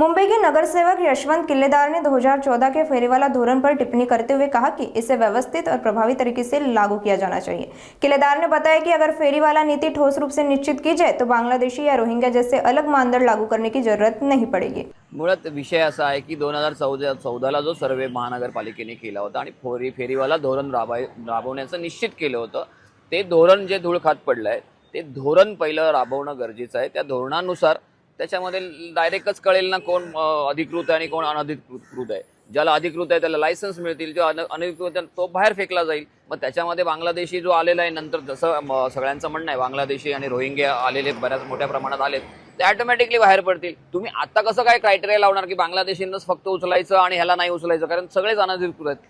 मुंबई के नगर सेवक यशवंत किल्लेदार ने 2014 के फेरीवाला धोरण पर टिप्पणी करते हुए कहा कि इसे व्यवस्थित और प्रभावी तरीके से लागू किया जाना चाहिए। किल्लेदार ने बताया कि अगर फेरीवाला नीति ठोस रूप से निश्चित की जाए तो बांग्लादेशी या रोहिंग्या जैसे अलग मानदंड लागू करने की जरूरत नहीं पड़ेगी। मुळात विषय असा आहे की 2014ला जो सर्वे महानगरपालिकेने केला होता आणि फेरीवाला धोरण राबवण्याचं निश्चित केलं होतं, ते धोरण जे धूळ खात पडलंय ते धोरण पहिलं राबवणं गरजेचं आहे। त्या धोरणानुसार त्याच्यामध्ये डायरेक्टच कळेल ना कोण अधिकृत आहे आणि कोण अनधिकृत आहे। ज्याला अधिकृत आहे त्याला लायसन्स मिळतील, जो अनधिकृत आहे तो बाहेर फेकला जाईल। मग त्याच्यामध्ये बांगलादेशी जो आलेला आहे नंतर जसं सगळ्यांचं म्हणणं आहे बांगलादेशी आणि रोहिंग्या आलेले बऱ्याच मोठ्या प्रमाणात आलेत, ते ऑटोमॅटिकली बाहेर पडतील। तुम्ही आता कसं काय क्रायटेरिया लावणार की बांगलादेशींनाच फक्त उचलायचं आणि ह्याला नाही उचलायचं, कारण सगळेच अनधिकृत आहेत,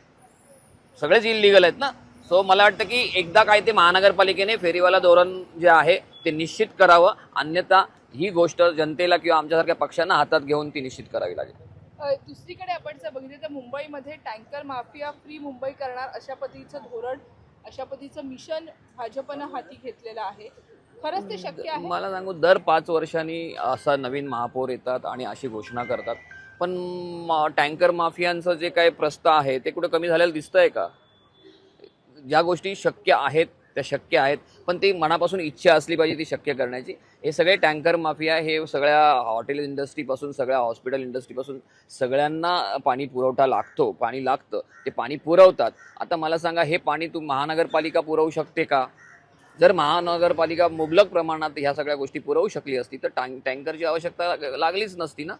सगळेच इल्लीगल आहेत ना। सो मला वाटतं की एकदा काय ते महानगरपालिकेने फेरीवाला धोरण जे आहे ते निश्चित करावं, अन्यथा ही गोष्ट जनतेला किंवा आमच्यासारख्या पक्षांना हातात घेऊन ती निश्चित करावी लागेल। दुसरीकडे आपण जर बघितलं तर मुंबईमध्ये टँकर माफिया फ्री मुंबई करणार अशा पद्धतीचं धोरण, अशा पद्धतीचं मिशन भाजपनं हाती घेतलेलं आहे। खरंच ते शक्य आहे? मला सांगू, दर 5 वर्षांनी असा नवीन महापौर येतात आणि अशी घोषणा करतात, पण टँकर माफियांचं जे काही प्रस्ताव आहे ते कुठे कमी झालेलं दिसतंय का? ज्या गोष्टी शक्य आहेत त्या शक्य आहेत, पण ती मनापासून इच्छा असली पाहिजे ती शक्य करण्याची। हे सगळे टँकर माफिया हे सगळ्या हॉटेल इंडस्ट्रीपासून सगळ्या हॉस्पिटल इंडस्ट्रीपासून सगळ्यांना पाणी पुरवठा लागतो, पाणी लागतं, ते पाणी पुरवतात। आता मला सांगा, हे पाणी महानगरपालिका पुरवू शकते का? जर महानगरपालिका मुबलक प्रमाणात ह्या सगळ्या गोष्टी पुरवू शकली असती तर टँकरची आवश्यकता लागलीच नसती ना।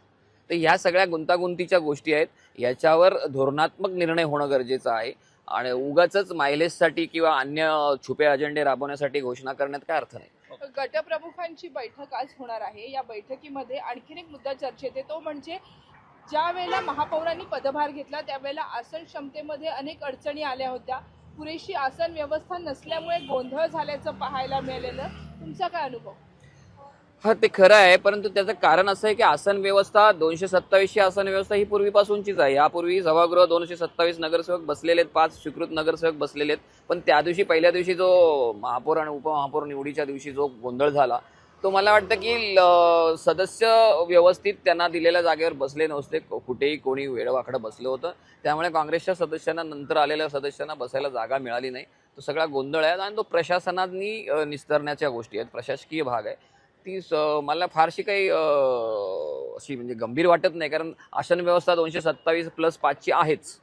तर ह्या सगळ्या गुंतागुंतीच्या गोष्टी आहेत, याच्यावर धोरणात्मक निर्णय होणं गरजेचं आहे आणि उगाचच मायलेजसाठी किंवा अन्य छुपे अजेंडे राबवण्यासाठी घोषणा करण्यात काय अर्थ नाही। गटप्रमुखांची बैठक आज होणार आहे। या बैठकीमध्ये आणखीन एक मुद्दा चर्चेत आहे, तो म्हणजे ज्या वेळेला महापौरांनी पदभार घेतला त्यावेळेला आसन क्षमतेमध्ये अनेक अडचणी आल्या होत्या, पुरेशी आसन व्यवस्था नसल्यामुळे गोंधळ झाल्याचं पाहायला मिळालेलं। तुमचा काय अनुभव? हा, ते खरं आहे, परंतु त्याचं कारण असं आहे की आसन व्यवस्था 227ची आसन व्यवस्था ही पूर्वीपासूनचीच आहे। यापूर्वी सभागृह 227 नगरसेवक बसलेले आहेत, 5 स्वीकृत नगरसेवक बसलेले आहेत, पण त्या दिवशी पहिल्या दिवशी जो महापौर आणि उपमहापौर निवडीच्या दिवशी जो गोंधळ झाला तो मला वाटतं की सदस्य व्यवस्थित त्यांना दिलेल्या जागेवर बसले नव्हते, कुठेही कोणी वेडवाकडं बसलं होतं, त्यामुळे काँग्रेसच्या सदस्यांना नंतर आलेल्या सदस्यांना बसायला जागा मिळाली नाही। तो सगळा गोंधळ आहे आणि तो प्रशासनाने निस्तरण्याच्या गोष्टी आहेत, प्रशासकीय भाग आहे। ती मला फारशी काही अशी म्हणजे गंभीर वाटत नाही, कारण आसन व्यवस्था 227+5ची आहेच।